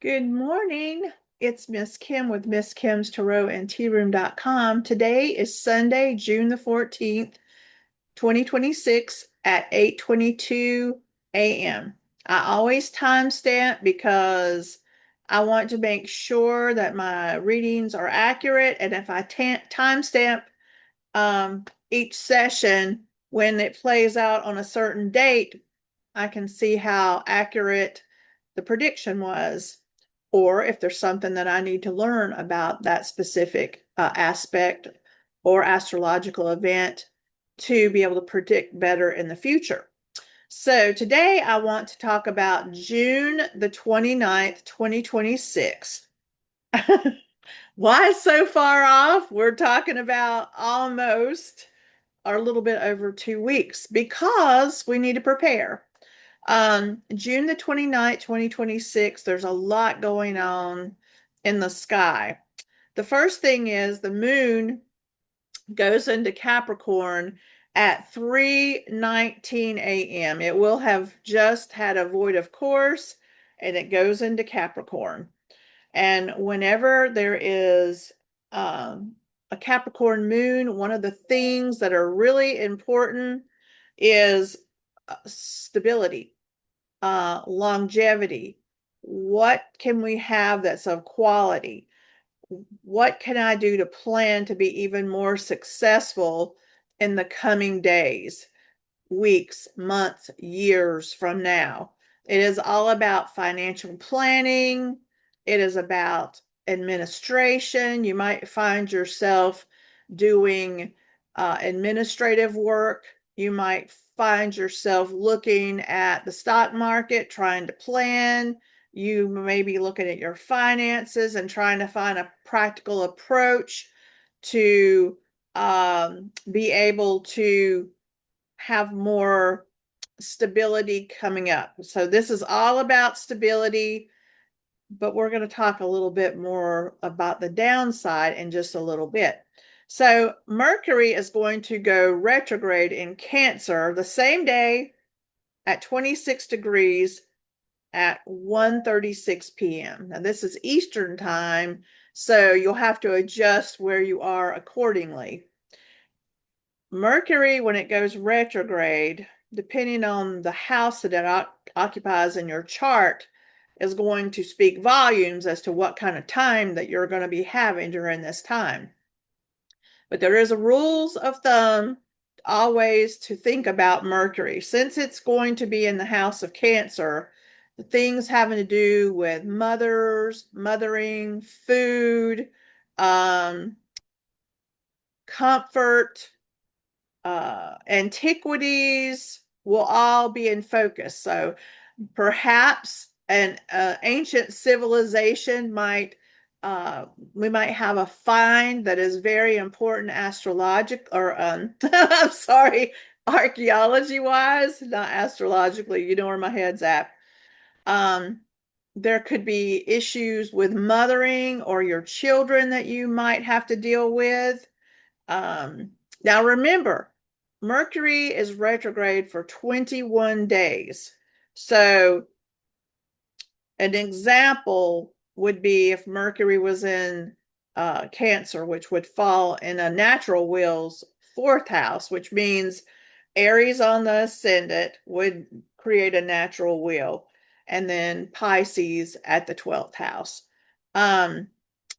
Good morning. It's Miss Kim with Miss Kim's Tarot and Tea Room.com. Today is Sunday, June the 14th, 2026 at 8:22 a.m. I always timestamp because I want to make sure that my readings are accurate. And if I timestamp each session when it plays out on a certain date, I can see how accurate the prediction was, or if there's something that I need to learn about that specific aspect or astrological event to be able to predict better in the future. So today I want to talk about June the 29th, 2026. Why so far off? We're talking about almost or a little bit over 2 weeks because we need to prepare. June the 29th, 2026, there's a lot going on in the sky. The first thing is the moon goes into Capricorn at 3:19 a.m. It will have just had a void of course, and it goes into Capricorn. And whenever there is a Capricorn moon, one of the things that are really important is stability, longevity. What can we have that's of quality? What can I do to plan to be even more successful in the coming days, weeks, months, years from now? It is all about financial planning. It is about administration. You might find yourself doing administrative work. You might find yourself looking at the stock market, trying to plan. You may be looking at your finances and trying to find a practical approach to be able to have more stability coming up. So this is all about stability, but we're going to talk a little bit more about the downside in just a little bit. So Mercury is going to go retrograde in Cancer the same day at 26 degrees at 1:36 p.m. Now this is Eastern time, so you'll have to adjust where you are accordingly. Mercury, when it goes retrograde, depending on the house that it occupies in your chart, is going to speak volumes as to what kind of time that you're going to be having during this time. But there is a rules of thumb always to think about Mercury. Since it's going to be in the house of Cancer, the things having to do with mothering, food, comfort, antiquities will all be in focus. So perhaps an ancient civilization might we might have a find that is very important astrological or I'm sorry, archaeology wise, not astrologically. You know where my head's at. Um, there could be issues with mothering or your children that you might have to deal with. Now remember, Mercury is retrograde for 21 days. So an example would be if Mercury was in Cancer, which would fall in a natural wheel's fourth house, which means Aries on the ascendant would create a natural wheel, and then Pisces at the 12th house. Um,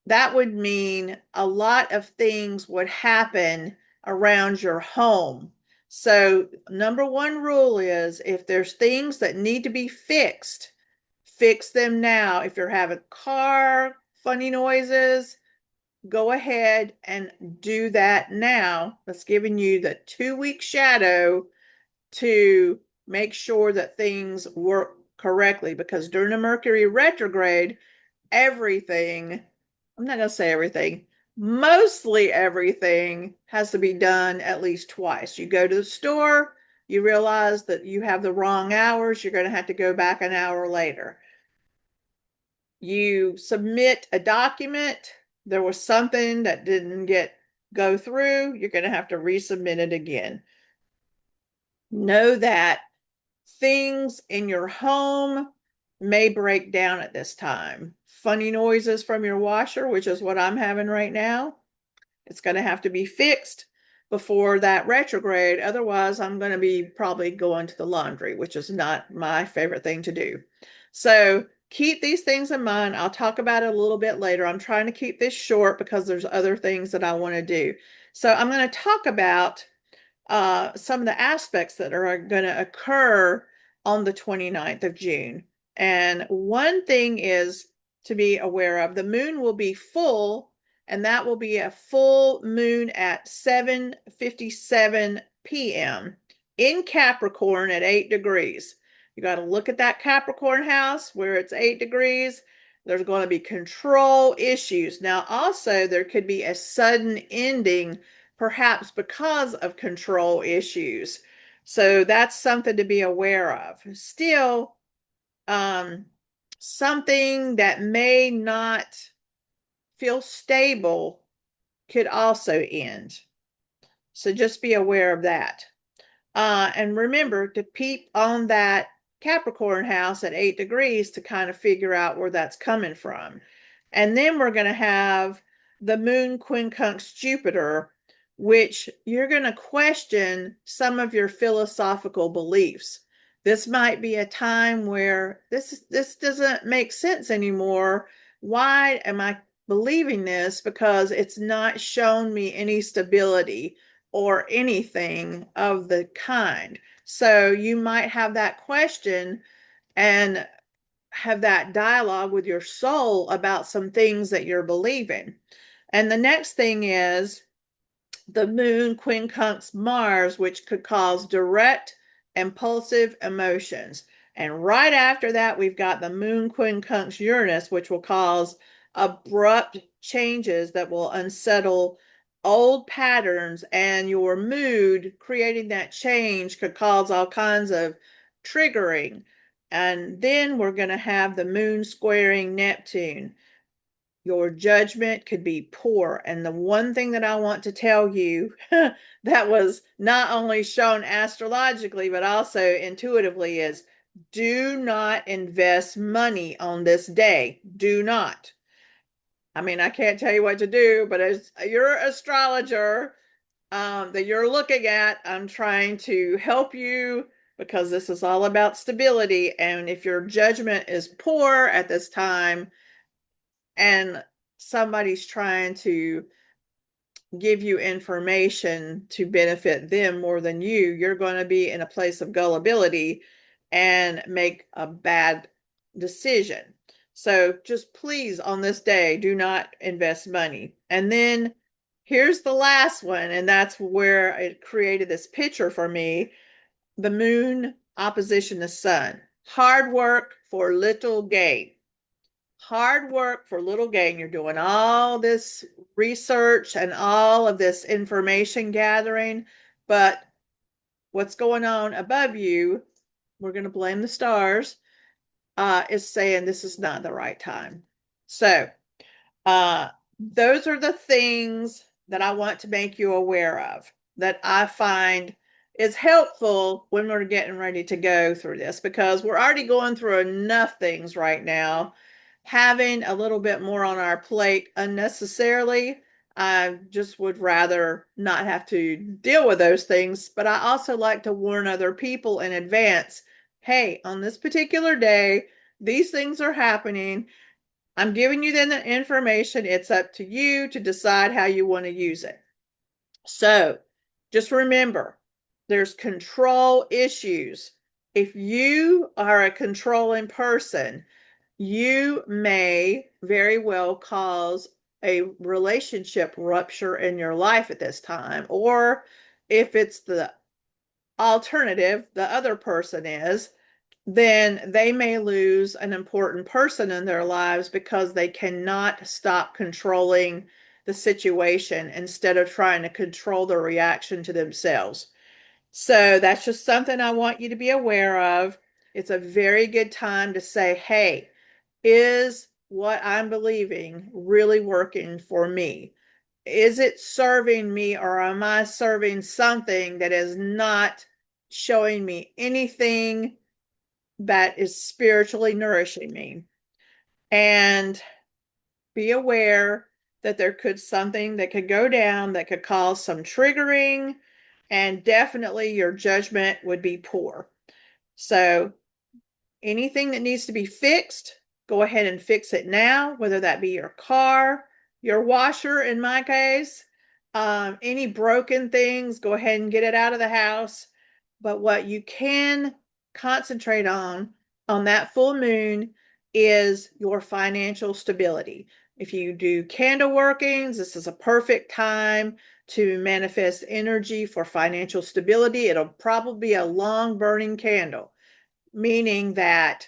that would mean a lot of things would happen around your home. So, number one rule is if there's things that need to be fixed, fix them now. If you're having car funny noises, go ahead and do that now. That's giving you the 2 week shadow to make sure that things work correctly, because during a Mercury retrograde, everything, I'm not going to say everything, mostly everything has to be done at least twice. You go to the store, you realize that you have the wrong hours, you're going to have to go back an hour later. You submit a document, there was something that didn't go through, you're going to have to resubmit it again. Know that things in your home may break down at this time. Funny noises from your washer, which is what I'm having right now. It's going to have to be fixed before that retrograde. Otherwise, I'm going to be probably going to the laundry, which is not my favorite thing to do. So keep these things in mind. I'll talk about it a little bit later. I'm trying to keep this short because there's other things that I want to do. So I'm going to talk about some of the aspects that are going to occur on the 29th of June. And one thing is to be aware of, the moon will be full, and that will be a full moon at 7:57 p.m. in Capricorn at 8 degrees. You got to look at that Capricorn house where it's 8 degrees. There's going to be control issues. Now, also, there could be a sudden ending, perhaps because of control issues. So that's something to be aware of. Still, something that may not feel stable could also end. So just be aware of that. And remember to peep on that Capricorn house at 8 degrees to kind of figure out where that's coming from. And then we're going to have the moon quincunx Jupiter, which you're going to question some of your philosophical beliefs. This might be a time where this doesn't make sense anymore. Why am I believing this? Because it's not shown me any stability or anything of the kind. So you might have that question and have that dialogue with your soul about some things that you're believing. And the next thing is the moon quincunx Mars, which could cause direct impulsive emotions. And right after that, we've got the moon quincunx Uranus, which will cause abrupt changes that will unsettle old patterns, and your mood creating that change could cause all kinds of triggering. And then we're going to have the moon squaring Neptune. Your judgment could be poor. And the one thing that I want to tell you that was not only shown astrologically, but also intuitively is do not invest money on this day. Do not. I mean, I can't tell you what to do, but as your astrologer that you're looking at, I'm trying to help you because this is all about stability. And if your judgment is poor at this time, and somebody's trying to give you information to benefit them more than you're going to be in a place of gullibility and make a bad decision. So just please, on this day, do not invest money. And then here's the last one, and that's where it created this picture for me: the moon opposition the sun. Hard work for little gain. Hard work for little gain. You're doing all this research and all of this information gathering, but what's going on above you, we're going to blame the stars, is saying this is not the right time. So, those are the things that I want to make you aware of that I find is helpful when we're getting ready to go through this, because we're already going through enough things right now. Having a little bit more on our plate unnecessarily, I just would rather not have to deal with those things. But I also like to warn other people in advance, hey, on this particular day, these things are happening. I'm giving you the information. It's up to you to decide how you want to use it. So just remember, there's control issues. If you are a controlling person, you may very well cause a relationship rupture in your life at this time. Or if it's the alternative, the other person is, then they may lose an important person in their lives because they cannot stop controlling the situation instead of trying to control the reaction to themselves. So that's just something I want you to be aware of. It's a very good time to say, hey, is what I'm believing really working for me? Is it serving me, or am I serving something that is not showing me anything that is spiritually nourishing me. And be aware that there could something that could go down that could cause some triggering, and definitely your judgment would be poor. So anything that needs to be fixed, go ahead and fix it now, whether that be your car, your washer, in my case. Any broken things, go ahead and get it out of the house. But what you can concentrate on that full moon is your financial stability. If you do candle workings, this is a perfect time to manifest energy for financial stability. It'll probably be a long burning candle, meaning that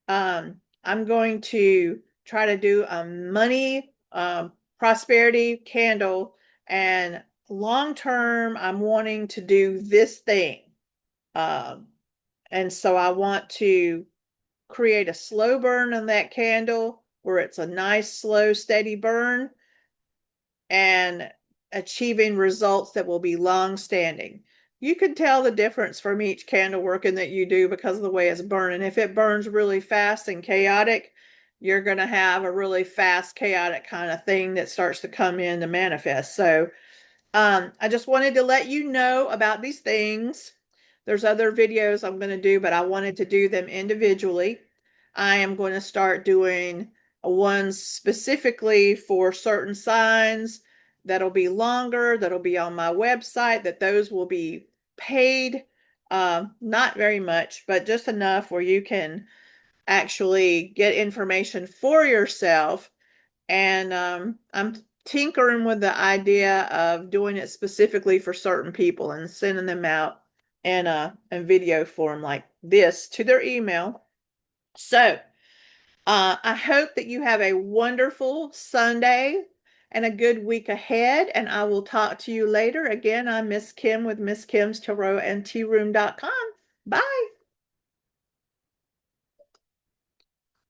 I'm going to try to do a money prosperity candle, and long term, I'm wanting to do this thing. Um, and so I want to create a slow burn on that candle where it's a nice, slow, steady burn, and achieving results that will be long standing. You can tell the difference from each candle working that you do because of the way it's burning. If it burns really fast and chaotic, you're going to have a really fast, chaotic kind of thing that starts to come in to manifest. So I just wanted to let you know about these things. There's other videos I'm going to do, but I wanted to do them individually. I am going to start doing ones specifically for certain signs that'll be longer, that'll be on my website, that those will be paid. Not very much, but just enough where you can actually get information for yourself. And I'm tinkering with the idea of doing it specifically for certain people and sending them out in video form like this to their email. So I hope that you have a wonderful Sunday and a good week ahead, and I will talk to you later. Again, I'm Miss Kim with Miss Kim's Tarot and Tea Room.com. Bye.